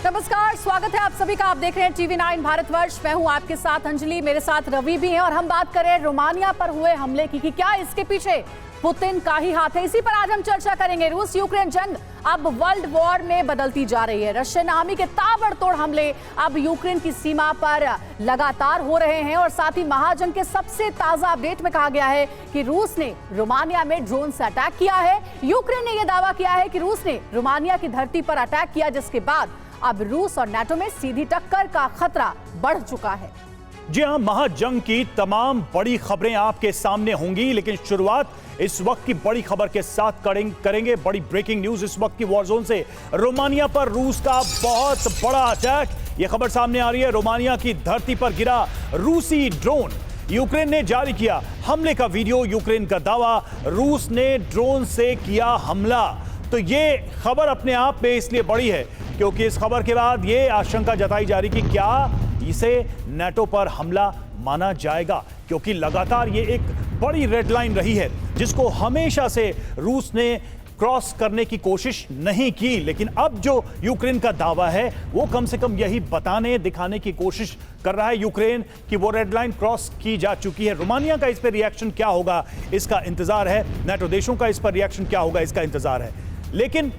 नमस्कार, स्वागत है आप सभी का। आप देख रहे हैं TV9 भारतवर्ष। मैं हूं आपके साथ अंजलि, मेरे साथ रवि भी हैं और हम बात करें रोमानिया पर हुए हमले की कि क्या इसके पीछे पुतिन का ही हाथ है। इसी पर आज हम चर्चा करेंगे। रूस यूक्रेन जंग अब वर्ल्ड वॉर में बदलती जा रही है। रशियन आर्मी के ताबड़तोड़ हमले अब यूक्रेन की सीमा पर लगातार हो रहे हैं और साथ ही महाजंग के सबसे ताजा अपडेट में कहा गया है कि रूस ने रोमानिया में ड्रोन से अटैक किया है। यूक्रेन ने यह दावा किया है कि रूस ने रोमानिया की धरती पर अटैक किया, जिसके बाद अब रूस और नाटो में सीधी टक्कर का खतरा बढ़ चुका है। जी हां, महाजंग की तमाम बड़ी खबरें आपके सामने होंगी, लेकिन शुरुआत इस वक्त की बड़ी खबर के साथ करेंगे। बड़ी ब्रेकिंग न्यूज इस वक्त की वॉर जोन से। रोमानिया पर रूस का बहुत बड़ा अटैक, यह खबर सामने आ रही है। रोमानिया की धरती पर गिरा रूसी ड्रोन। यूक्रेन ने जारी किया हमले का वीडियो। यूक्रेन का दावा, रूस ने ड्रोन से किया हमला। तो ये खबर अपने आप में इसलिए बड़ी है क्योंकि इस खबर के बाद ये आशंका जताई जा रही कि क्या इसे नाटो पर हमला माना जाएगा, क्योंकि लगातार ये एक बड़ी रेड लाइन रही है जिसको हमेशा से रूस ने क्रॉस करने की कोशिश नहीं की। लेकिन अब जो यूक्रेन का दावा है वो कम से कम यही बताने दिखाने की कोशिश कर रहा है यूक्रेन कि वो रेड लाइन क्रॉस की जा चुकी है। रोमानिया का इस पर रिएक्शन क्या होगा इसका इंतजार है, नाटो देशों का इस पर रिएक्शन क्या होगा इसका इंतजार है। लेकिन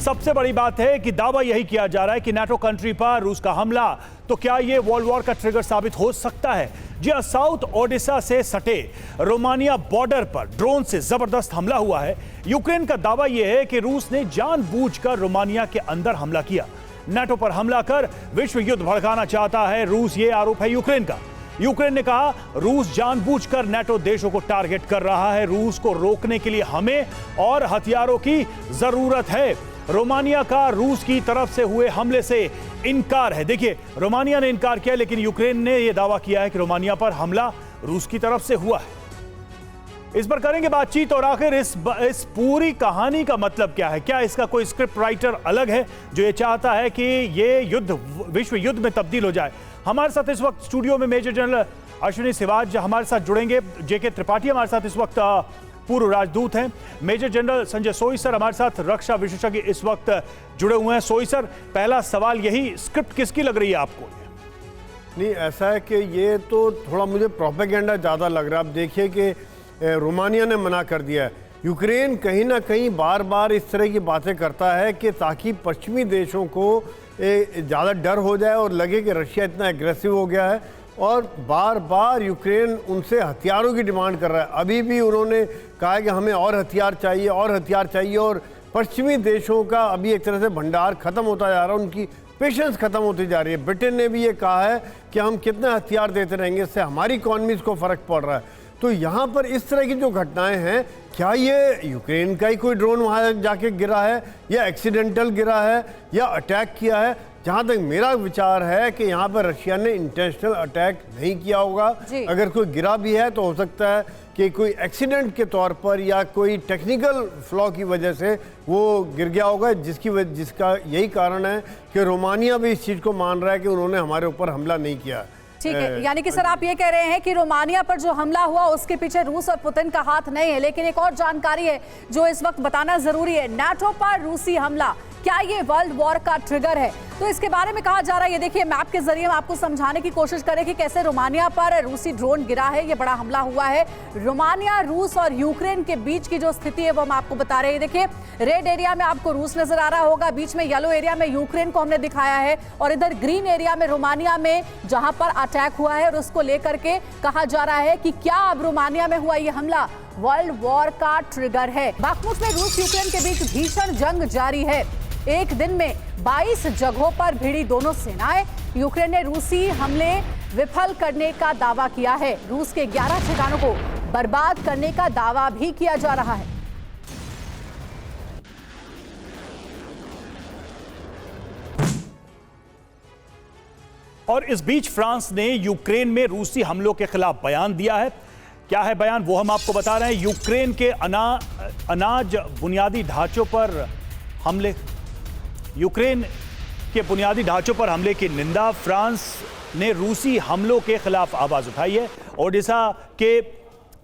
सबसे बड़ी बात है कि दावा यही किया जा रहा है कि नाटो कंट्री पर रूस का हमला, तो क्या यह वर्ल्ड वॉर का ट्रिगर साबित हो सकता है। जी हां, साउथ ओडेसा से सटे रोमानिया बॉर्डर पर ड्रोन से जबरदस्त हमला हुआ है। यूक्रेन का दावा यह है कि रूस ने जानबूझकर रोमानिया के अंदर हमला किया, नाटो पर हमला कर विश्व युद्ध भड़काना चाहता है रूस, ये आरोप है यूक्रेन का। यूक्रेन ने कहा रूस जानबूझकर नाटो देशों को टारगेट कर रहा है, रूस को रोकने के लिए हमें और हथियारों की जरूरत है। रोमानिया का रूस की तरफ से हुए हमले से इनकार है। देखिए, रोमानिया ने इनकार किया, लेकिन यूक्रेन ने यह दावा किया है कि रोमानिया पर हमला रूस की तरफ से हुआ है। इस पर करेंगे बातचीत और आखिर इस पूरी कहानी का मतलब क्या है। क्या इसका कोई स्क्रिप्ट राइटर अलग है जो ये चाहता है कि ये युद्ध विश्व युद्ध में तब्दील हो जाए। हमारे साथ इस वक्त स्टूडियो में मेजर जनरल अश्विनी सिवाज हमारे साथ जुड़ेंगे। जेके त्रिपाठी हमारे साथ इस वक्त पूर्व राजदूत हैं। मेजर जनरल संजय सोई सर हमारे साथ रक्षा विशेषज्ञ इस वक्त जुड़े हुए हैं। सोई सर, पहला सवाल यही, स्क्रिप्ट किसकी लग रही है आपको? नहीं, ऐसा है कि ये तो थोड़ा मुझे प्रोपेगेंडा ज़्यादा लग रहा है। आप देखिए कि रोमानिया ने मना कर दिया है। यूक्रेन कहीं ना कहीं बार बार इस तरह की बातें करता है कि ताकि पश्चिमी देशों को ज़्यादा डर हो जाए और लगे कि रशिया इतना एग्रेसिव हो गया है, और बार बार यूक्रेन उनसे हथियारों की डिमांड कर रहा है। अभी भी उन्होंने कहा है कि हमें और हथियार चाहिए और हथियार चाहिए, और पश्चिमी देशों का अभी एक तरह से भंडार खत्म होता जा रहा है, उनकी पेशेंस खत्म होती जा रही है। ब्रिटेन ने भी ये कहा है कि हम कितने हथियार देते रहेंगे, इससे हमारी इकॉनमीज को फ़र्क पड़ रहा है। तो यहाँ पर इस तरह की जो घटनाएं हैं, क्या ये यूक्रेन का ही कोई ड्रोन वहाँ जाके गिरा है या एक्सीडेंटल गिरा है या अटैक किया है? जहाँ तक मेरा विचार है कि यहाँ पर रशिया ने इंटेंशनल अटैक नहीं किया होगा। अगर कोई गिरा भी है तो हो सकता है कि कोई एक्सीडेंट के तौर पर या कोई टेक्निकल फ्लॉ की वजह से वो गिर गया होगा, जिसका यही कारण है कि रोमानिया भी इस चीज़ को मान रहा है कि उन्होंने हमारे ऊपर हमला नहीं किया। ठीक है, यानी कि सर आप ये कह रहे हैं कि रोमानिया पर जो हमला हुआ उसके पीछे रूस और पुतिन का हाथ नहीं है। लेकिन एक और जानकारी है जो इस वक्त बताना जरूरी है, नाटो पर रूसी हमला, क्या ये वर्ल्ड वॉर का ट्रिगर है? तो इसके बारे में कहा जा रहा है, ये देखिए मैप के जरिए हम आपको समझाने की कोशिश करें कि कैसे रोमानिया पर रूसी ड्रोन गिरा है, ये बड़ा हमला हुआ है। रोमानिया, रूस और यूक्रेन के बीच की जो स्थिति है वो हम आपको बता रहे हैं। देखिए, रेड एरिया में आपको रूस नजर आ रहा होगा, बीच में येलो एरिया में यूक्रेन को हमने दिखाया है, और इधर ग्रीन एरिया में रोमानिया में जहां पर अटैक हुआ है, और उसको लेकर के कहा जा रहा है कि क्या अब रोमानिया में हुआ ये हमला वर्ल्ड वॉर का ट्रिगर है। बाखमुट में रूस यूक्रेन के बीच भीषण जंग जारी है। एक दिन में 22 जगहों पर भिड़ी दोनों सेनाएं। यूक्रेन ने रूसी हमले विफल करने का दावा किया है। रूस के 11 ठिकानों को बर्बाद करने का दावा भी किया जा रहा है। और इस बीच फ्रांस ने यूक्रेन में रूसी हमलों के खिलाफ बयान दिया है। क्या है बयान, वो हम आपको बता रहे हैं। यूक्रेन के अनाज बुनियादी ढांचों पर हमले, यूक्रेन के बुनियादी ढांचों पर हमले की निंदा। फ्रांस ने रूसी हमलों के खिलाफ आवाज उठाई है। ओडिशा के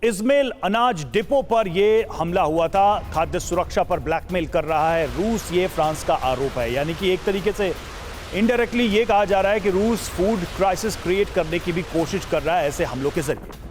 इस्मेल अनाज डिपो पर यह हमला हुआ था। खाद्य सुरक्षा पर ब्लैकमेल कर रहा है रूस, ये फ्रांस का आरोप है। यानी कि एक तरीके से इनडायरेक्टली ये कहा जा रहा है कि रूस फूड क्राइसिस क्रिएट करने की भी कोशिश कर रहा है ऐसे हमलों के जरिए।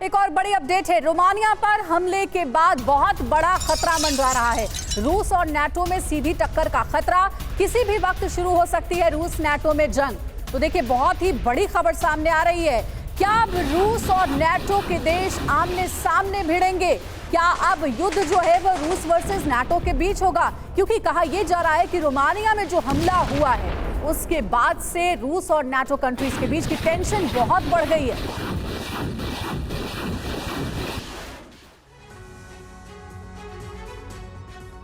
एक और बड़ी अपडेट है, रोमानिया पर हमले के बाद बहुत बड़ा खतरा मंडरा रहा है। रूस और नाटो में सीधी टक्कर का खतरा, किसी भी वक्त शुरू हो सकती है रूस नाटो में जंग। तो देखिए, बहुत ही बड़ी खबर सामने आ रही है। क्या अब रूस और नाटो के देश आमने सामने भिड़ेंगे? क्या अब युद्ध जो है वो रूस वर्सेस नाटो के बीच होगा? क्योंकि कहा यह जा रहा है कि रोमानिया में जो हमला हुआ है उसके बाद से रूस और नाटो कंट्रीज के बीच की टेंशन बहुत बढ़ गई है।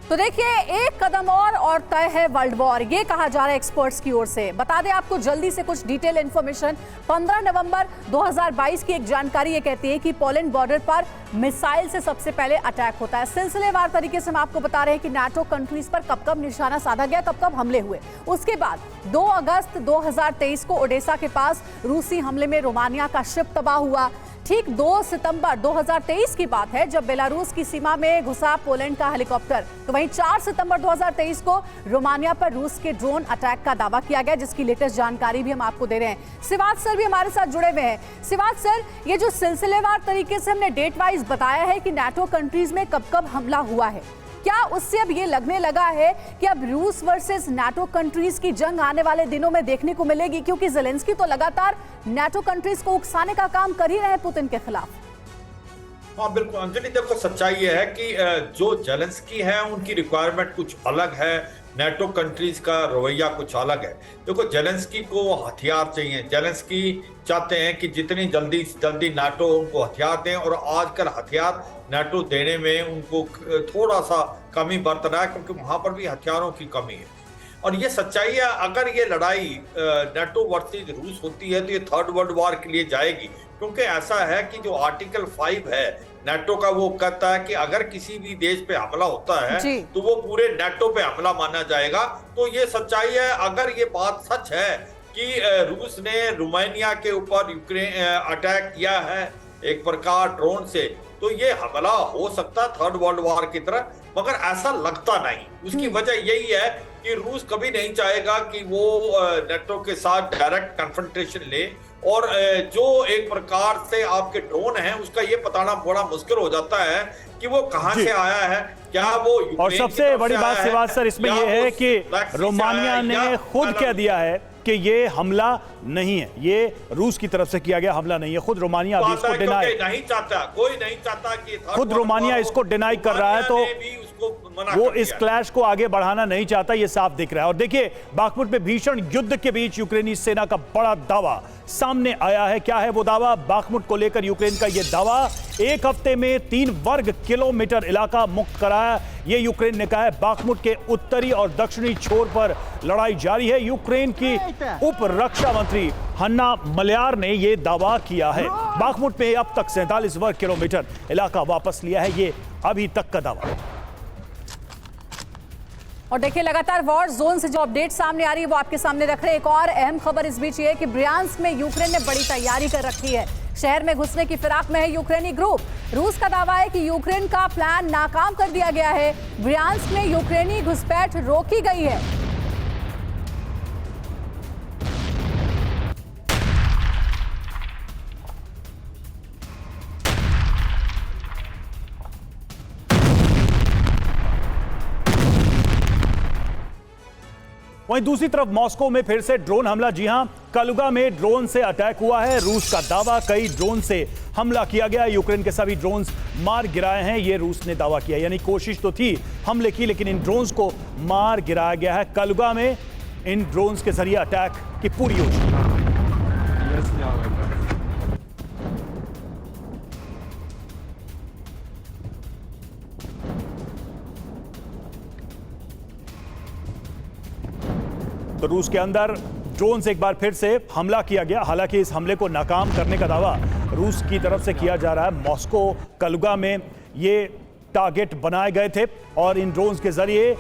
तो देखिए, एक कदम और तय है वर्ल्ड वॉर, ये कहा जा रहा है एक्सपर्ट्स की ओर से। बता दें आपको जल्दी से कुछ डिटेल इंफॉर्मेशन। 15 नवंबर 2022 की एक जानकारी ये कहती है कि पोलैंड बॉर्डर पर मिसाइल से सबसे पहले अटैक होता है। सिलसिलेवार तरीके से हम आपको बता रहे हैं कि नाटो कंट्रीज पर कब कब निशाना साधा गया, कब कब हमले हुए। उसके बाद 2 अगस्त 2023 को ओडेसा के पास रूसी हमले में रोमानिया का शिप तबाह हुआ। ठीक 2 सितंबर 2023 की बात है जब बेलारूस की सीमा में घुसा पोलैंड का हेलीकॉप्टर। तो वहीं 4 सितंबर 2023 को रोमानिया पर रूस के ड्रोन अटैक का दावा किया गया, जिसकी लेटेस्ट जानकारी भी हम आपको दे रहे हैं। सिवात सर भी हमारे साथ जुड़े हुए हैं। सिवात सर, ये जो सिलसिलेवार तरीके से हमने डेट वाइज बताया है कि नाटो कंट्रीज में कब कब हमला हुआ है, क्या उससे अब ये लगने लगा है कि अब रूस वर्सेस नाटो कंट्रीज की जंग आने वाले दिनों में देखने को मिलेगी? क्योंकि ज़ेलेंस्की तो लगातार नाटो कंट्रीज को उकसाने का काम कर ही रहे हैं पुतिन के खिलाफ। हाँ बिल्कुल अंजलि, देखो सच्चाई ये है कि जो ज़ेलेंस्की है उनकी रिक्वायरमेंट कुछ अलग है, नाटो कंट्रीज का रवैया कुछ अलग है। देखो, ज़ेलेंस्की को हथियार चाहिए। ज़ेलेंस्की चाहते हैं कि जितनी जल्दी नाटो उनको हथियार दें, और आजकल हथियार नाटो देने में उनको थोड़ा सा कमी बरत रहा है, क्योंकि वहां पर भी हथियारों की कमी है। और ये सच्चाई है, अगर ये लड़ाई नाटो वर्सेस रूस होती है तो ये थर्ड वर्ल्ड वॉर के लिए जाएगी। क्योंकि ऐसा है कि जो आर्टिकल 5 है नाटो का, वो कहता है कि अगर किसी भी देश पे हमला होता है तो वो पूरे नाटो पे हमला माना जाएगा। तो ये सच्चाई है। अगर ये बात सच है कि रूस ने रोमानिया के ऊपर यूक्रेन अटैक किया है एक प्रकार ड्रोन से, तो ये हमला हो सकता थर्ड वर्ल्ड वॉर की तरह, मगर ऐसा लगता नहीं। उसकी वजह यही है कि रूस कभी नहीं चाहेगा कि वो नाटो के साथ डायरेक्ट कन्फ्रंटेशन ले, और जो एक प्रकार से आपके ड्रोन हैं उसका ये बताना बड़ा मुश्किल हो जाता है कि वो कहां से आया है, क्या वो यूक्रेन। और सबसे बड़ी बात सिवात सर इसमें यह है कि रोमानिया ने खुद कह दिया है कि ये हमला नहीं है, ये रूस की तरफ से किया गया हमला नहीं है। खुद रोमानिया अभी इसको डिनाई नहीं चाहता, कोई नहीं चाहता कि खुद रोमानिया इसको डिनाई कर रहा है, तो वो इस क्लैश को आगे बढ़ाना नहीं चाहता, ये साफ दिख रहा है। और देखिए, बाखमुट में भीषण युद्ध के बीच यूक्रेनी सेना का बड़ा दावा सामने आया है। क्या है वो दावा? बाखमुट को लेकर यूक्रेन का यह दावा, 1 हफ्ते में 3 वर्ग किलोमीटर इलाका मुक्त कराया, ये यूक्रेन ने कहा है। बाखमुट के उत्तरी और दक्षिणी छोर पर लड़ाई जारी है। यूक्रेन की उप रक्षा मंत्री हन्ना मल्यार ने यह दावा किया है। बाखमुट में अब तक 47 वर्ग किलोमीटर इलाका वापस लिया है, ये अभी तक का दावा। और देखिए, लगातार वॉर जोन से जो अपडेट सामने आ रही है वो आपके सामने रख रहे हैं। एक और अहम खबर इस बीच ये है कि ब्रियांस्क में यूक्रेन ने बड़ी तैयारी कर रखी है। शहर में घुसने की फिराक में है यूक्रेनी ग्रुप। रूस का दावा है कि यूक्रेन का प्लान नाकाम कर दिया गया है। ब्रियांस्क में यूक्रेनी घुसपैठ रोकी गई है। वहीं दूसरी तरफ मॉस्को में फिर से ड्रोन हमला। जी हां, कलुगा में ड्रोन से अटैक हुआ है। रूस का दावा, कई ड्रोन से हमला किया गया। यूक्रेन के सभी ड्रोन्स मार गिराए हैं, ये रूस ने दावा किया। यानी कोशिश तो थी हमले की, लेकिन इन ड्रोन्स को मार गिराया गया है। कलुगा में इन ड्रोन्स के जरिए अटैक की पूरी योजना। तो रूस के अंदर ड्रोन से एक बार फिर से हमला किया गया। हालांकि इस हमले को नाकाम करने का दावा रूस की तरफ से किया जा रहा है। मॉस्को, कलुगा में ये टारगेट बनाए गए थे और इन ड्रोन्स के जरिए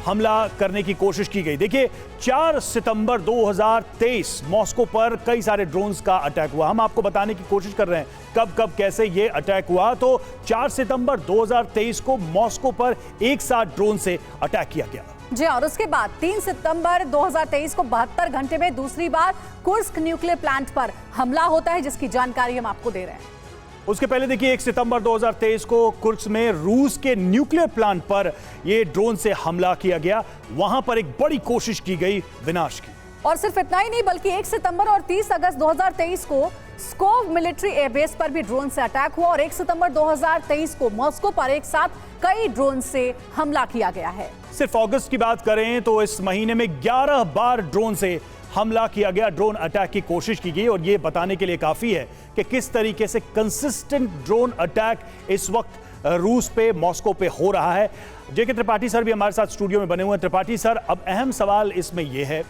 हमला करने की कोशिश की गई। देखिए 4 सितंबर 2023 मॉस्को पर कई सारे ड्रोन्स का अटैक हुआ। हम आपको बताने की कोशिश कर रहे हैं कब कब कैसे ये अटैक हुआ। तो 4 सितंबर 2023 को मॉस्को पर एक साथ ड्रोन से अटैक किया गया। जी, और उसके बाद 3 सितंबर 2023 को 72 घंटे में दूसरी बार कुर्स्क न्यूक्लियर प्लांट पर हमला होता है, जिसकी जानकारी हम आपको दे रहे हैं। उसके पहले देखिए 1 सितंबर 2023 को कुर्स्क में रूस के न्यूक्लियर प्लांट पर यह ड्रोन से हमला किया गया। वहां पर एक बड़ी कोशिश की गई विनाश की। और सिर्फ इतना ही नहीं, बल्कि 1 सितंबर और 30 अगस्त 2023 को स्कोव मिलिट्री एयरबेस पर भी ड्रोन से अटैक हुआ और 1 सितंबर 2023 को मॉस्को पर एक साथ कई ड्रोन से हमला किया गया है। सिर्फ अगस्त की बात करें तो इस महीने में 11 बार ड्रोन से हमला किया गया, ड्रोन अटैक की कोशिश की गई। और यह बताने के लिए काफी है कि किस तरीके से कंसिस्टेंट ड्रोन अटैक इस वक्त रूस पे, मॉस्को पे हो रहा है। जेके त्रिपाठी सर भी हमारे साथ स्टूडियो में बने हुए हैं। त्रिपाठी सर, अब अहम सवाल इसमें यह है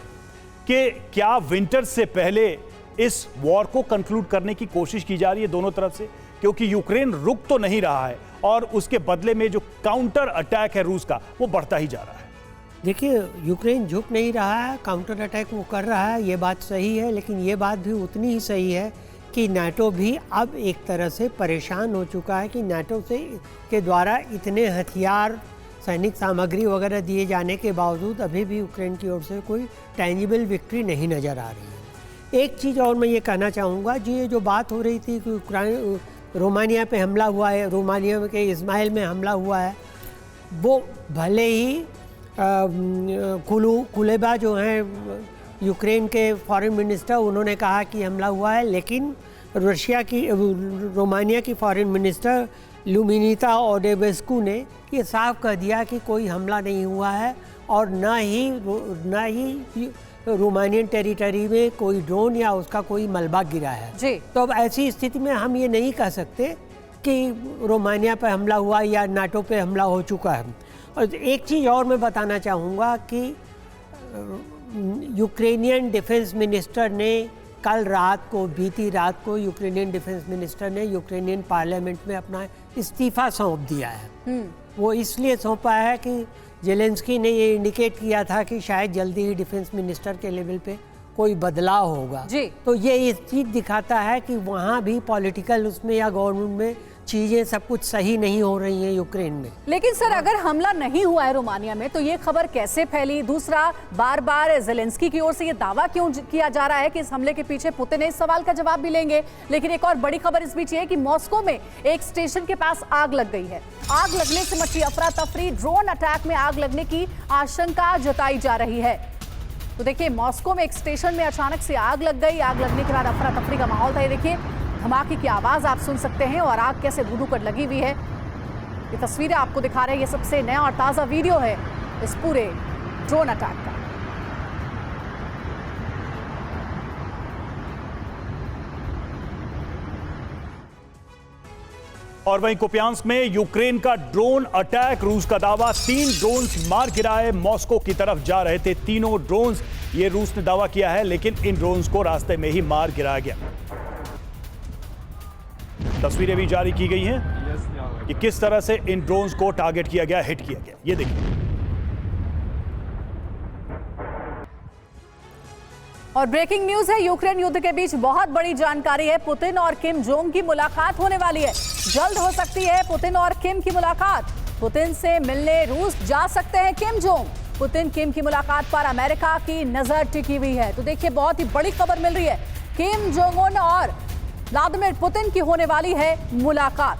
कि क्या विंटर से पहले इस वॉर को कंक्लूड करने की कोशिश की जा रही है दोनों तरफ से, क्योंकि यूक्रेन रुक तो नहीं रहा है और उसके बदले में जो काउंटर अटैक है रूस का वो बढ़ता ही जा रहा है। देखिए, यूक्रेन झुक नहीं रहा है, काउंटर अटैक वो कर रहा है, ये बात सही है। लेकिन ये बात भी उतनी ही सही है कि नाटो भी अब एक तरह से परेशान हो चुका है कि नाटो से के द्वारा इतने हथियार, सैनिक सामग्री वगैरह दिए जाने के बावजूद अभी भी यूक्रेन की ओर से कोई टैंजिबल विक्ट्री नहीं नज़र आ रही है। एक चीज़ और मैं ये कहना चाहूँगा जी, ये जो बात हो रही थी कि रोमानिया पे हमला हुआ है, रोमानिया के इस्माइल में हमला हुआ है, वो भले ही कुलेबा जो हैं यूक्रेन के फॉरेन मिनिस्टर, उन्होंने कहा कि हमला हुआ है, लेकिन रोमानिया की फॉरेन मिनिस्टर लुमिनीता ओडेबेस्कू ने ये साफ कह दिया कि कोई हमला नहीं हुआ है और ना ही रोमानियन टेरिटरी में कोई ड्रोन या उसका कोई मलबा गिरा है जी। तो अब ऐसी स्थिति में हम ये नहीं कह सकते कि रोमानिया पे हमला हुआ या नाटो पे हमला हो चुका है। और एक चीज़ और मैं बताना चाहूँगा कि यूक्रेनियन डिफेंस मिनिस्टर ने बीती रात को यूक्रेनियन डिफेंस मिनिस्टर ने यूक्रेनियन पार्लियामेंट में अपना इस्तीफा सौंप दिया है। वो इसलिए सौंपा है कि जेलेंस्की ने ये इंडिकेट किया था कि शायद जल्दी ही डिफेंस मिनिस्टर के लेवल पे कोई बदलाव होगा जी। तो ये चीज़ दिखाता है कि वहाँ भी पॉलिटिकल उसमें या गवर्नमेंट में चीज़ें सब कुछ सही नहीं हो रही हैं यूक्रेन में। लेकिन सर, अगर हमला नहीं हुआ है रोमानिया में तो ये खबर कैसे फैली? दूसरा, बार बार जेलेंस्की की ओर से ये दावा क्यों किया जा रहा है कि इस हमले के पीछे पुतिन है? इस सवाल का जवाब भी लेंगे। लेकिन एक और बड़ी खबर इस बीच ये है कि मॉस्को में एक स्टेशन के पास आग लग गई है। आग लगने से मची अफरा तफरी, ड्रोन अटैक में आग लगने की आशंका जताई जा रही है। तो देखिए, मॉस्को में एक स्टेशन में अचानक से आग लग गई। आग लगने के बाद अफरा तफरी का माहौल था। ये देखिए, धमाके की आवाज आप सुन सकते हैं और आग कैसे धुआं कर लगी हुई है। ये तस्वीरें आपको दिखा रहे हैं। ये सबसे नया और ताजा वीडियो है इस पूरे ड्रोन अटैक का। और वहीं कुपियांस्क में यूक्रेन का ड्रोन अटैक, रूस का दावा 3 ड्रोन्स मार गिराए, मॉस्को की तरफ जा रहे थे तीनों ड्रोन्स, ये रूस ने दावा किया है, लेकिन इन ड्रोन्स को रास्ते में ही मार गिराया गया। तस्वीरें भी जारी की गई हैं कि किस तरह से इन ड्रोन्स को टारगेट किया गया, हिट किया गया। ये देखिए। और ब्रेकिंग न्यूज है, यूक्रेन युद्ध के बीच बहुत बड़ी जानकारी है। पुतिन और किम जोंग की मुलाकात होने वाली है। जल्द हो सकती है पुतिन और किम की मुलाकात। पुतिन से मिलने रूस जा सकते हैं किम जोंग। पुतिन किम की मुलाकात पर अमेरिका की नजर टिकी हुई है। तो देखिए, बहुत ही बड़ी खबर मिल रही है। किम जोंग उन और व्लादिमीर पुतिन की होने वाली है मुलाकात।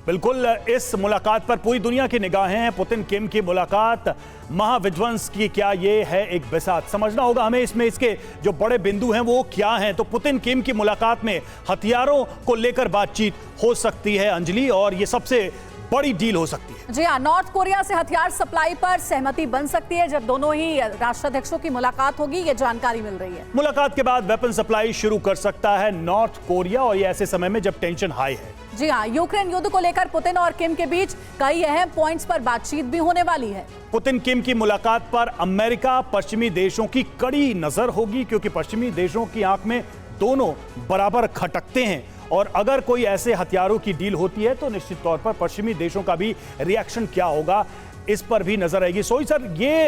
बिल्कुल, इस मुलाकात पर पूरी दुनिया की निगाहें हैं। पुतिन किम की मुलाकात, महाविध्वंस की क्या ये है एक बिसात? समझना होगा हमें इसमें इसके जो बड़े बिंदु हैं वो क्या हैं। तो पुतिन किम की मुलाकात में हथियारों को लेकर बातचीत हो सकती है अंजलि, और ये सबसे बड़ी डील हो सकती है। जी हाँ, नॉर्थ कोरिया से हथियार सप्लाई पर सहमति बन सकती है जब दोनों ही राष्ट्राध्यक्षों की मुलाकात होगी, ये जानकारी मिल रही है। मुलाकात के बाद वेपन सप्लाई शुरू कर सकता है नॉर्थ कोरिया, और ये ऐसे समय में जब टेंशन हाई है। जी हाँ, यूक्रेन युद्ध को लेकर पुतिन और किम के बीच कई अहम पॉइंट्स पर बातचीत भी होने वाली है। पुतिन किम की मुलाकात पर अमेरिका, पश्चिमी देशों की कड़ी नजर होगी, क्योंकि पश्चिमी देशों की आंख में दोनों बराबर खटकते हैं। और अगर कोई ऐसे हथियारों की डील होती है तो निश्चित तौर पर पश्चिमी देशों का भी रिएक्शन क्या होगा, इस पर भी नजर आएगी। सोई सर, ये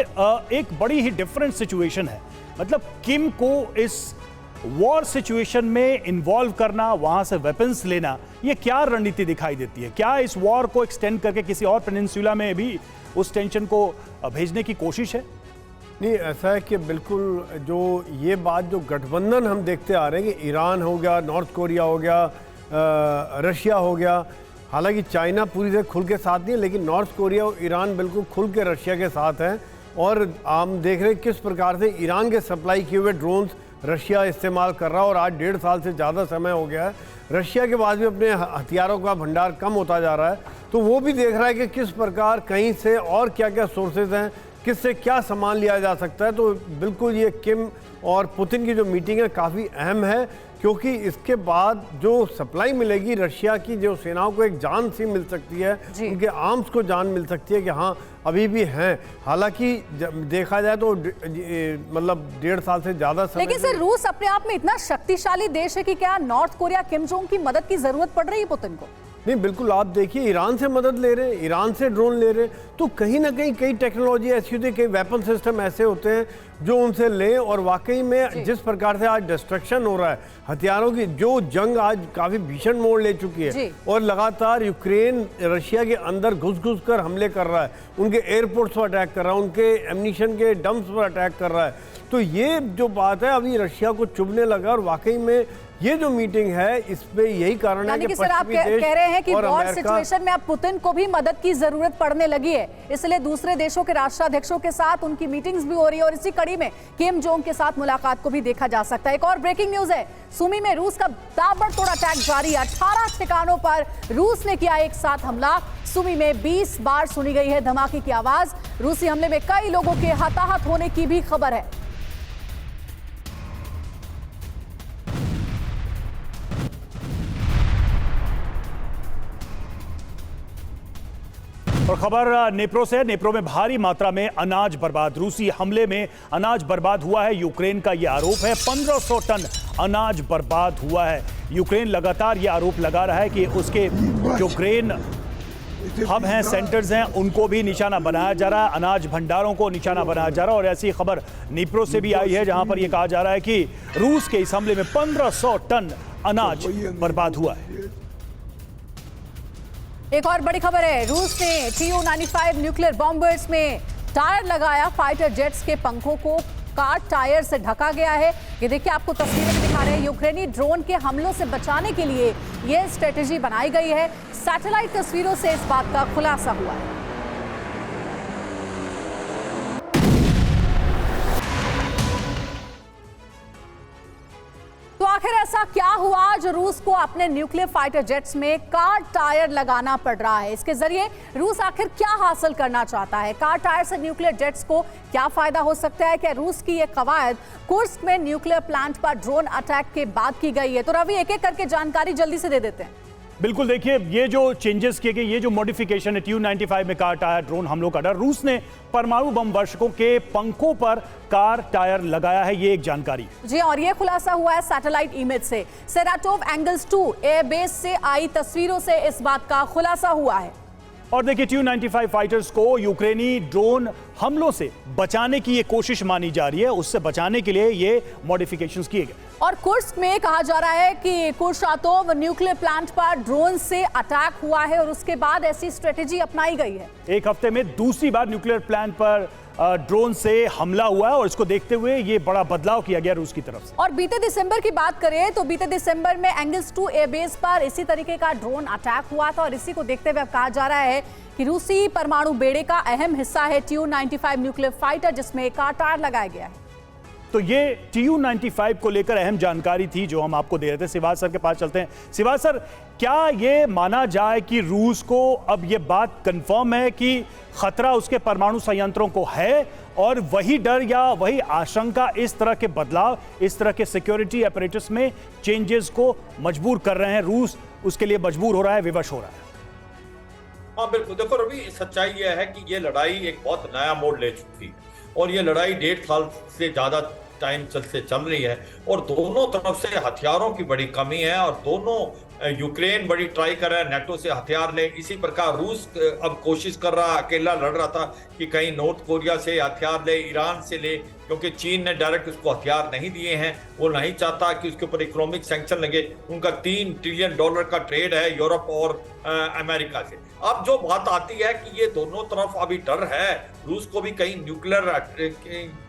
एक बड़ी ही डिफरेंट सिचुएशन है, मतलब किम को इस वॉर सिचुएशन में इन्वॉल्व करना, वहां से वेपन्स लेना, ये क्या रणनीति दिखाई देती है? क्या इस वॉर को एक्सटेंड करके किसी और पेनिनसुला में भी उस टेंशन को भेजने की कोशिश है? नहीं, ऐसा है कि बिल्कुल जो ये बात जो गठबंधन हम देखते आ रहे हैं कि ईरान हो गया, नॉर्थ कोरिया हो गया, रशिया हो गया, हालांकि चाइना पूरी तरह खुल के साथ नहीं है, लेकिन नॉर्थ कोरिया और ईरान बिल्कुल खुल के रशिया के साथ हैं। और हम देख रहे हैं किस प्रकार से ईरान के सप्लाई किए हुए ड्रोन्स रशिया इस्तेमाल कर रहा है, और आज 1.5 साल से ज़्यादा समय हो गया है। रशिया के बाद भी अपने हथियारों का भंडार कम होता जा रहा है, तो वो भी देख रहा है कि किस प्रकार कहीं से और क्या क्या सोर्सेज हैं, किससे क्या सामान लिया जा सकता है। तो बिल्कुल ये किम और पुतिन की जो मीटिंग है काफ़ी अहम है, क्योंकि इसके बाद जो सप्लाई मिलेगी रशिया की, जो सेनाओं को एक जान सी मिल सकती है, उनके आर्म्स को जान मिल सकती है कि हाँ अभी भी हैं। हालांकि देखा जाए तो मतलब 1.5 साल से ज़्यादा समय। लेकिन सर, रूस अपने आप में इतना शक्तिशाली देश है कि क्या नॉर्थ कोरिया किम जोंग की मदद की जरूरत पड़ रही है पुतिन को? नहीं, बिल्कुल। आप देखिए ईरान से मदद ले रहे हैं, ईरान से ड्रोन ले रहे हैं, तो कहीं ना कहीं कई टेक्नोलॉजी ऐसी होती है, कई वेपन सिस्टम ऐसे होते हैं जो उनसे लें। और वाकई में जिस प्रकार से आज डिस्ट्रक्शन हो रहा है हथियारों की, जो जंग आज काफ़ी भीषण मोड़ ले चुकी है, और लगातार यूक्रेन रशिया के अंदर घुस घुस कर हमले कर रहा है, उनके एयरपोर्ट्स पर अटैक कर रहा है, उनके एम्यूनिशन के डंप्स पर अटैक कर रहा है, तो ये जो बात है अभी रशिया को चुभने लगा। और वाकई में ये जो मीटिंग है इस पे यही कारण है कि सर आप कह रहे हैं कि वॉर सिचुएशन में अब पुतिन को भी मदद की जरूरत पड़ने लगी है, इसलिए दूसरे देशों के राष्ट्राध्यक्षों के साथ उनकी मीटिंग्स भी हो रही है, और इसी कड़ी में किम जोंग के साथ मुलाकात को भी देखा जा सकता है। एक और ब्रेकिंग न्यूज है, सुमी में रूस का ताबड़तोड़ अटैक जारी है। 18 ठिकानों पर रूस ने किया एक साथ हमला। सुमी में 20 बार सुनी गई है धमाके की आवाज। रूसी हमले में कई लोगों के हताहत होने की भी खबर है। और खबर नेप्रो से। नेप्रो में भारी मात्रा में अनाज बर्बाद, रूसी हमले में अनाज बर्बाद हुआ है, यूक्रेन का यह आरोप है। 1500 टन अनाज बर्बाद हुआ है। यूक्रेन लगातार यह आरोप लगा रहा है कि उसके जो ग्रेन हब हैं, सेंटर्स हैं, उनको भी निशाना बनाया जा रहा है, अनाज भंडारों को निशाना बनाया जा रहा है। और ऐसी खबर नेप्रो से भी आई है, जहां पर यह कहा जा रहा है कि रूस के इस हमले में 1500 टन अनाज बर्बाद हुआ है। एक और बड़ी खबर है, रूस ने Tu-95 न्यूक्लियर बॉम्बर्स में टायर लगाया। फाइटर जेट्स के पंखों को कार टायर से ढका गया है। ये देखिए, आपको तस्वीरें में दिखा रहे हैं। यूक्रेनी ड्रोन के हमलों से बचाने के लिए यह स्ट्रेटेजी बनाई गई है। सैटेलाइट तस्वीरों से इस बात का खुलासा हुआ है। तो आखिर ऐसा क्या हुआ जो रूस को अपने न्यूक्लियर फाइटर जेट्स में कार टायर लगाना पड़ रहा है? इसके जरिए रूस आखिर क्या हासिल करना चाहता है? कार टायर से न्यूक्लियर जेट्स को क्या फायदा हो सकता है? क्या रूस की ये कवायद कुर्स्क में न्यूक्लियर प्लांट पर ड्रोन अटैक के बाद की गई है? तो रवि, एक एक करके जानकारी जल्दी से दे देते हैं। बिल्कुल, देखिए, ये जो चेंजेस किए गए, ये जो मॉडिफिकेशन है Tu-95 में कार टायर ड्रोन हमलों का डर, रूस ने परमाणु बम वर्षकों के पंखों पर कार टायर लगाया है, ये एक जानकारी जी। और ये खुलासा हुआ है सैटेलाइट इमेज से। सेराटोव एंगल्स 2 एयरबेस से आई तस्वीरों से इस बात का खुलासा हुआ है। और देखिए, Tu-95 फाइटर्स को यूक्रेनी ड्रोन हमलों से बचाने की ये कोशिश मानी जा रही है, उससे बचाने के लिए ये मॉडिफिकेशंस किए गए। और कुर्स्क में कहा जा रहा है कि कुर्शातोव न्यूक्लियर प्लांट पर ड्रोन से अटैक हुआ है, और उसके बाद ऐसी स्ट्रेटेजी अपनाई गई है। एक हफ्ते में दूसरी बार न्यूक्लियर प्लांट पर ड्रोन से हमला हुआ है, और इसको देखते हुए ये बड़ा बदलाव किया गया रूस की तरफ से। और बीते दिसंबर की बात करें तो बीते दिसंबर में एंगल्स 2 एयरबेस पर इसी तरीके का ड्रोन अटैक हुआ था, और इसी को देखते हुए अब कहा जा रहा है कि रूसी परमाणु बेड़े का अहम हिस्सा है Tu-95 न्यूक्लियर फाइटर, जिसमें कार टायर लगाया गया है। तो ये Tu-95 को लेकर अहम जानकारी थी जो हम आपको दे रहे थे। सिवाज सर के पास चलते हैं। सिवाज सर, क्या ये माना जाए कि रूस को अब ये बात कंफर्म है कि खतरा उसके परमाणु संयंत्रों को है, और वही डर या वही आशंका इस तरह के बदलाव, इस तरह के सिक्योरिटी अपरेटस में चेंजेस को मजबूर कर रहे हैं, रूस उसके लिए मजबूर हो रहा है, विवश हो रहा है? हाँ बिल्कुल, देखो रवि, सच्चाई यह है कि ये लड़ाई एक बहुत नया मोड़ ले चुकी है, और ये लड़ाई 1.5 साल से ज्यादा टाइम से चल रही है, और दोनों तरफ से हथियारों की बड़ी कमी है, और दोनों यूक्रेन बड़ी ट्राई कर रहा है नेटो से हथियार ले, इसी प्रकार रूस अब कोशिश कर रहा, अकेला लड़ रहा था कि कहीं नॉर्थ कोरिया से हथियार ले, ईरान से ले, क्योंकि चीन ने डायरेक्ट उसको हथियार नहीं दिए हैं, वो नहीं चाहता कि उसके ऊपर इकोनॉमिक सैंक्शन लगे। उनका $3 ट्रिलियन का ट्रेड है यूरोप और अमेरिका से। अब जो बात आती है कि ये दोनों तरफ अभी डर है, रूस को भी कहीं न्यूक्लियर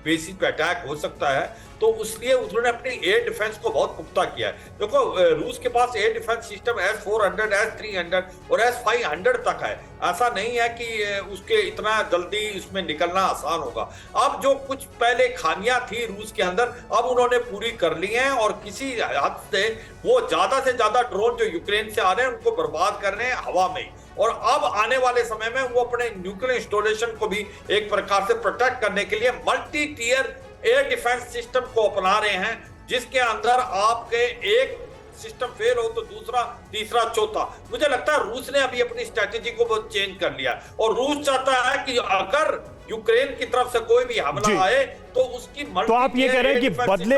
बेसिस पे अटैक हो सकता है, तो इसलिए उन्होंने अपनी एयर डिफेंस को बहुत पुख्ता किया है। देखो रूस के पास air defence system S-400, S-300 और S-500 तक है। ऐसा नहीं है कि उसके इतना जल्दी उसमें निकलना आसान होगा। अब जो कुछ पहले खामियां थी रूस के अंदर, अब उन्होंने पूरी कर ली हैं और किसी हद से वो ज्यादा से ज्यादा ड्रोन जो यूक्रेन से आ रहे हैं उनको बर्बाद कर रहे हैं हवा में ही। और अब आने वाले समय में वो अपने न्यूक्लियर इंस्टॉलेशन को भी एक प्रकार से प्रोटेक्ट करने के लिए multi tier air defence system को अपना रहे हैं, जिसके अंदर आपके एक सिस्टम फेल हो तो दूसरा, तीसरा, चौथा। मुझे लगता है रूस ने अभी अपनी स्ट्रेटेजी को बहुत चेंज कर लिया और रूस चाहता है कि अगर यूक्रेन की तरफ से कोई भी हमला आए तो उसकी तो आप ये कह रहे हैं कि बदले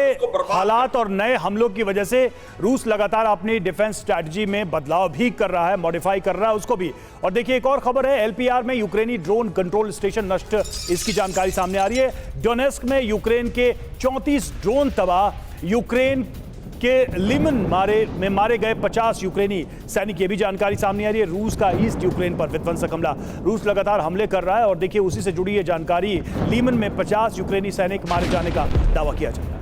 हालात और नए हमलों की वजह से रूस लगातार अपनी डिफेंस स्ट्रैटेजी में बदलाव भी कर रहा है, मॉडिफाई कर रहा है उसको भी। और देखिए एक और खबर है, LPR में यूक्रेनी ड्रोन कंट्रोल स्टेशन नष्ट, इसकी जानकारी सामने आ रही है। डोनेस्क में यूक्रेन के 34 ड्रोन तबाह, यूक्रेन के लिमन में मारे गए 50 यूक्रेनी सैनिक, ये भी जानकारी सामने आ रही है। रूस का ईस्ट यूक्रेन पर विध्वंसक हमला, रूस लगातार हमले कर रहा है और देखिए उसी से जुड़ी ये जानकारी, लीमन में 50 यूक्रेनी सैनिक मारे जाने का दावा किया जा रहा है।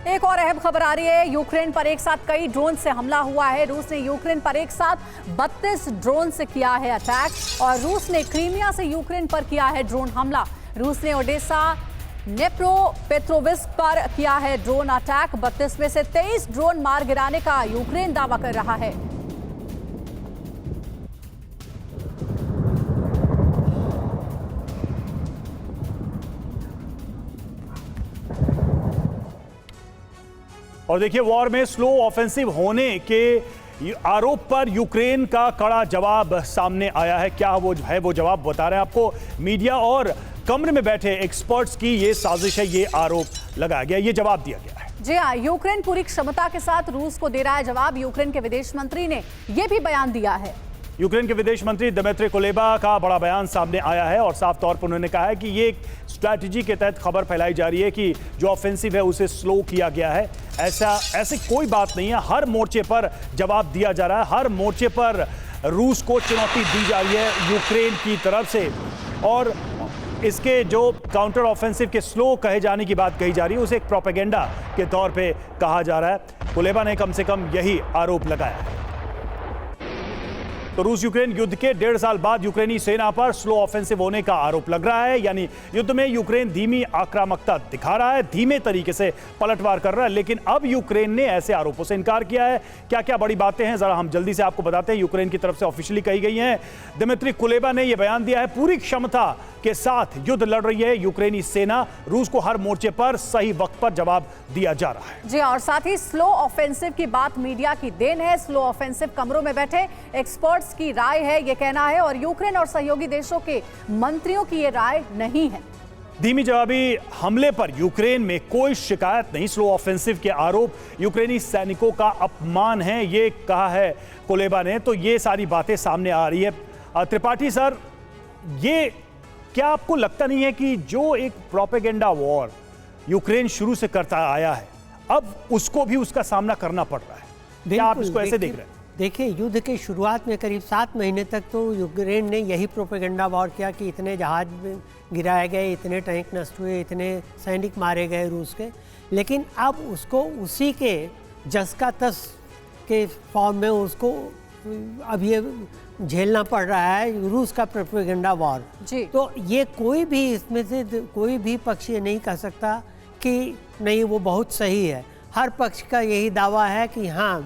एक और अहम खबर आ रही है, यूक्रेन पर एक साथ कई ड्रोन से हमला हुआ है। रूस ने यूक्रेन पर एक साथ 32 ड्रोन से किया है अटैक और रूस ने क्रीमिया से यूक्रेन पर किया है ड्रोन हमला। रूस ने ओडेसा, नेप्रोपेट्रोविस्क पर किया है ड्रोन अटैक। 32 में से 23 ड्रोन मार गिराने का यूक्रेन दावा कर रहा है। और देखिए वॉर में स्लो ऑफेंसिव होने के आरोप पर यूक्रेन का कड़ा जवाब सामने आया है। क्या वो है वो जवाब बता रहे हैं आपको। मीडिया और कमरे में बैठे एक्सपर्ट्स की ये साजिश है, ये आरोप लगाया गया, ये जवाब दिया गया है। जी हाँ, यूक्रेन पूरी क्षमता के साथ रूस को दे रहा है जवाब। यूक्रेन के विदेश मंत्री ने यह भी बयान दिया है। यूक्रेन के विदेश मंत्री दिमित्री कुलेबा का बड़ा बयान सामने आया है और साफ तौर पर उन्होंने कहा है कि ये स्ट्रैटेजी के तहत खबर फैलाई जा रही है कि जो ऑफेंसिव है उसे स्लो किया गया है। ऐसी कोई बात नहीं है, हर मोर्चे पर जवाब दिया जा रहा है, हर मोर्चे पर रूस को चुनौती दी जा रही है यूक्रेन की तरफ से। और इसके जो काउंटर ऑफेंसिव के स्लो कहे जाने की बात कही जा रही है उसे एक प्रोपेगेंडा के तौर पे कहा जा रहा है। कुलेबा ने कम से कम यही आरोप लगाया है। तो रूस यूक्रेन युद्ध के 1.5 साल बाद यूक्रेनी सेना पर स्लो ऑफेंसिव होने का आरोप लग रहा है, यानी युद्ध में यूक्रेन धीमी आक्रामकता दिखा रहा है, धीमे तरीके से पलटवार कर रहा है। लेकिन अब यूक्रेन ने ऐसे आरोपों से इनकार किया है। क्या क्या बड़ी बातें हैं जरा हम जल्दी से आपको बताते हैं। यूक्रेन की तरफ से ऑफिशियली कही गई हैं। दिमित्री कुलेबा ने यह बयान दिया है, पूरी क्षमता के साथ युद्ध लड़ रही है यूक्रेनी सेना, रूस को हर मोर्चे पर सही वक्त पर जवाब दिया जा रहा है। जी और साथ ही स्लो ऑफेंसिव की बात मीडिया की देन है। स्लो ऑफेंसिव कमरों में बैठे एक्सपर्ट्स की राय है, ये कहना है, और यूक्रेन और सहयोगी देशों के मंत्रियों की ये राय नहीं है। धीमी जवाबी हमले पर यूक्रेन में कोई शिकायत नहीं, स्लो ऑफेंसिव के आरोप यूक्रेनी सैनिकों का अपमान है, ये कहा है कुलेबा ने। तो ये सारी बातें सामने आ रही है। त्रिपाठी सर, ये क्या आपको लगता नहीं है कि जो एक प्रोपेगेंडा वॉर यूक्रेन शुरू से करता आया है अब उसको भी उसका सामना करना पड़ रहा है? क्या आप इसको ऐसे देख रहे हैं? देखिए, युद्ध के शुरुआत में करीब 7 महीने तक तो यूक्रेन ने यही प्रोपेगेंडा वॉर किया कि इतने जहाज गिराए गए, इतने टैंक नष्ट हुए, इतने सैनिक मारे गए रूस के। लेकिन अब उसको उसी के जस का तस के फॉर्म में उसको अब ये झेलना पड़ रहा है, रूस का प्रोपेगेंडा वॉर। तो ये कोई भी इसमें से कोई भी पक्ष ये नहीं कह सकता कि नहीं वो बहुत सही है। हर पक्ष का यही दावा है कि हाँ,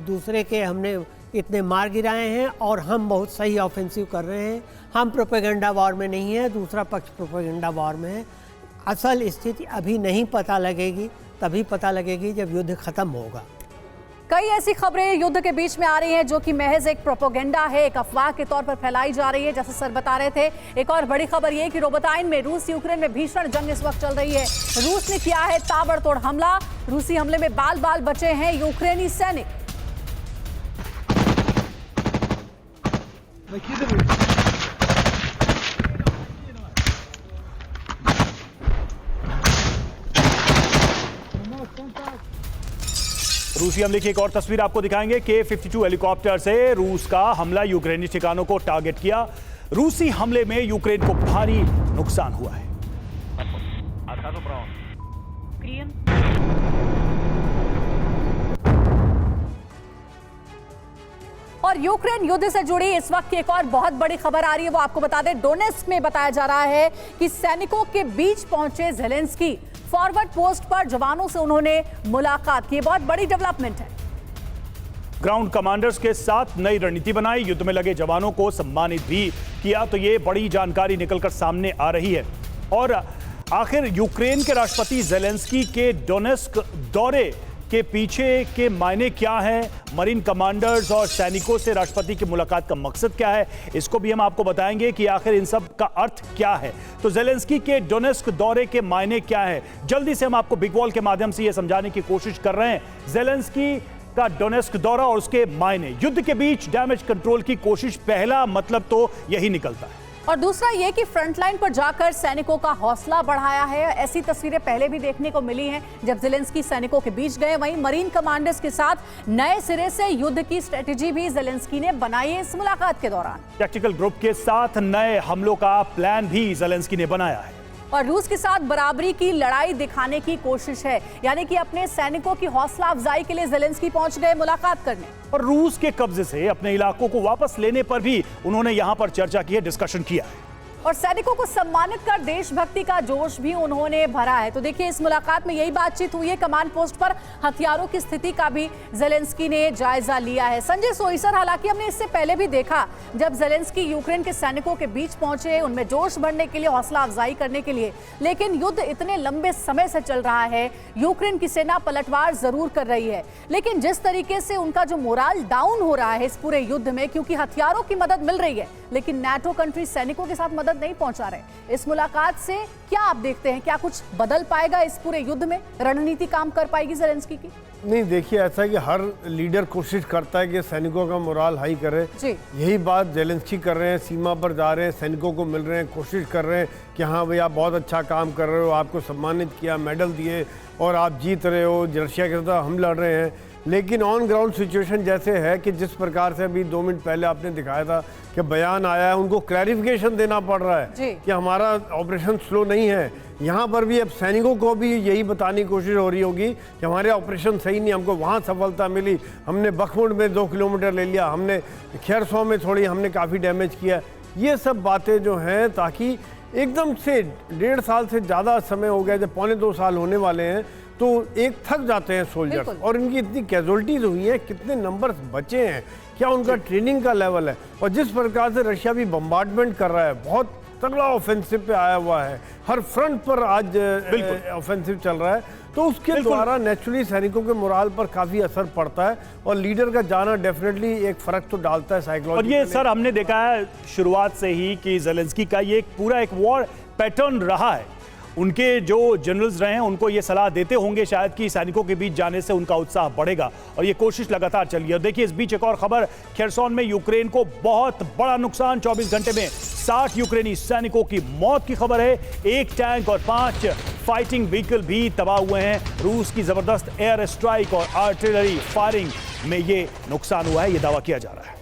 दूसरे के हमने इतने मार गिराए हैं और हम बहुत सही ऑफेंसिव कर रहे हैं, हम प्रोपेगेंडा वॉर में नहीं है, दूसरा पक्ष प्रोपेगेंडा वॉर में है। असल स्थिति अभी नहीं पता लगेगी, तभी पता लगेगी जब युद्ध खत्म होगा। कई ऐसी खबरें युद्ध के बीच में आ रही हैं जो कि महज एक प्रोपेगेंडा है, एक अफवाह के तौर पर फैलाई जा रही है, जैसे सर बता रहे थे। एक और बड़ी खबर यह कि रोबोटाइन में रूस यूक्रेन में भीषण जंग इस वक्त चल रही है। रूस ने किया है ताबड़तोड़ हमला। रूसी हमले में बाल बाल बचे हैं यूक्रेनी सैनिक। रूसी हमले की एक और तस्वीर आपको दिखाएंगे। K-52 हेलीकॉप्टर से रूस का हमला यूक्रेनी ठिकानों को टारगेट किया। रूसी हमले में यूक्रेन को भारी नुकसान हुआ है। और यूक्रेन युद्ध से जुड़ी इस वक्त की एक और बहुत बड़ी खबर आ रही है, वो आपको बता दें। डोनेस्क में बताया जा रहा है कि सैनिकों के बीच पहुंचे ज़ेलेंस्की। फॉरवर्ड पोस्ट पर जवानों से उन्होंने मुलाकात की। बहुत बड़ी डेवलपमेंट है। ग्राउंड कमांडर्स के साथ नई रणनीति बनाई, युद्ध में लगे जवानों को सम्मानित भी किया। तो ये बड़ी जानकारी निकलकर सामने आ रही है। और आखिर यूक्रेन के राष्ट्रपति ज़ेलेंस्की के डोनेस्क दौरे के पीछे के मायने क्या है, मरीन कमांडर्स और सैनिकों से राष्ट्रपति की मुलाकात का मकसद क्या है, इसको भी हम आपको बताएंगे कि आखिर इन सब का अर्थ क्या है। तो ज़ेलेंस्की के डोनेस्क दौरे के मायने क्या है, जल्दी से हम आपको बिग वॉल के माध्यम से यह समझाने की कोशिश कर रहे हैं। ज़ेलेंस्की का डोनेस्क दौरा और उसके मायने, युद्ध के बीच डैमेज कंट्रोल की कोशिश, पहला मतलब तो यही निकलता है। और दूसरा ये कि फ्रंटलाइन पर जाकर सैनिकों का हौसला बढ़ाया है। ऐसी तस्वीरें पहले भी देखने को मिली हैं जब ज़ेलेंस्की सैनिकों के बीच गए। वहीं मरीन कमांडर्स के साथ नए सिरे से युद्ध की स्ट्रेटेजी भी ज़ेलेंस्की ने बनाई है इस मुलाकात के दौरान। टैक्टिकल ग्रुप के साथ नए हमलों का प्लान भी ज़ेलेंस्की ने बनाया है। और रूस के साथ बराबरी की लड़ाई दिखाने की कोशिश है, यानी कि अपने सैनिकों की हौसला अफजाई के लिए ज़ेलेंस्की पहुंच गए मुलाकात करने। और रूस के कब्जे से अपने इलाकों को वापस लेने पर भी उन्होंने यहां पर चर्चा की है, डिस्कशन किया है। और सैनिकों को सम्मानित कर देशभक्ति का जोश भी उन्होंने भरा है। तो देखिए, इस मुलाकात में यही बातचीत हुई है। कमांड पोस्ट पर हथियारों की स्थिति का भी ज़ेलेंस्की ने जायजा लिया है। संजय सोईसर, हालांकि हमने इससे पहले भी देखा जब ज़ेलेंस्की यूक्रेन के सैनिकों के बीच पहुंचे, उनमें जोश भरने के लिए, हौसला अफजाई करने के लिए, लेकिन युद्ध इतने लंबे समय से चल रहा है, यूक्रेन की सेना पलटवार जरूर कर रही है, लेकिन जिस तरीके से उनका जो मोराल डाउन हो रहा है इस पूरे युद्ध में, क्योंकि हथियारों की मदद मिल रही है लेकिन नाटो कंट्री सैनिकों के साथ मदद नहीं पहुंचा रहे। इस मुलाकात से क्या आप देखते हैं, क्या कुछ बदल पाएगा इस पूरे युद्ध में? रणनीति काम कर पाएगी ज़ेलेंस्की की? नहीं, देखिए, ऐसा है कि हर लीडर कोशिश करता है कि सैनिकों का मोराल हाई करे। यही बात ज़ेलेंस्की कर रहे हैं। सीमा पर जा रहे हैं, सैनिकों को मिल रहे हैं, कोशिश कर रहे हैं कि हाँ भाई, आप बहुत अच्छा काम कर रहे हो, आपको सम्मानित किया, मेडल दिए और आप जीत रहे हो, रशिया के साथ हम लड़ रहे हैं। लेकिन ऑन ग्राउंड सिचुएशन जैसे है कि जिस प्रकार से अभी 2 मिनट पहले आपने दिखाया था कि बयान आया है, उनको क्लैरिफिकेशन देना पड़ रहा है कि हमारा ऑपरेशन स्लो नहीं है। यहाँ पर भी अब सैनिकों को भी यही बताने की कोशिश हो रही होगी कि हमारे ऑपरेशन सही नहीं, हमको वहाँ सफलता मिली, हमने बखमुंड में 2 किलोमीटर ले लिया, हमने खेरसौ में थोड़ी हमने काफ़ी डैमेज किया। ये सब बातें जो हैं, ताकि एकदम से 1.5 साल से ज़्यादा समय हो गया, जब 2.25 साल होने वाले हैं, तो एक थक जाते हैं सोल्जर्स। और इनकी इतनी कैजुअल्टीज हुई हैं, कितने नंबर्स बचे हैं, क्या उनका ट्रेनिंग का लेवल है। और जिस प्रकार से रशिया भी बम्बार्डमेंट कर रहा है, बहुत तगड़ा ऑफेंसिव पे आया हुआ है, हर फ्रंट पर आज ऑफेंसिव चल रहा है, तो उसके द्वारा नेचुरली सैनिकों के मोराल पर काफ़ी असर पड़ता है। और लीडर का जाना डेफिनेटली एक फ़र्क तो डालता है साइकोलॉजी। और ये सर, हमने देखा है शुरुआत से ही कि ज़ेलेंस्की का ये पूरा एक वॉर पैटर्न रहा है। उनके जो जनरल्स रहे हैं उनको ये सलाह देते होंगे शायद कि सैनिकों के बीच जाने से उनका उत्साह बढ़ेगा, और ये कोशिश लगातार चली है। और देखिए, इस बीच एक और खबर, खेरसौन में यूक्रेन को बहुत बड़ा नुकसान, 24 घंटे में 60 यूक्रेनी सैनिकों की मौत की खबर है। 1 टैंक और 5 फाइटिंग व्हीकल भी तबाह हुए हैं। रूस की जबरदस्त एयर स्ट्राइक और आर्टिलरी फायरिंग में ये नुकसान हुआ है, ये दावा किया जा रहा है।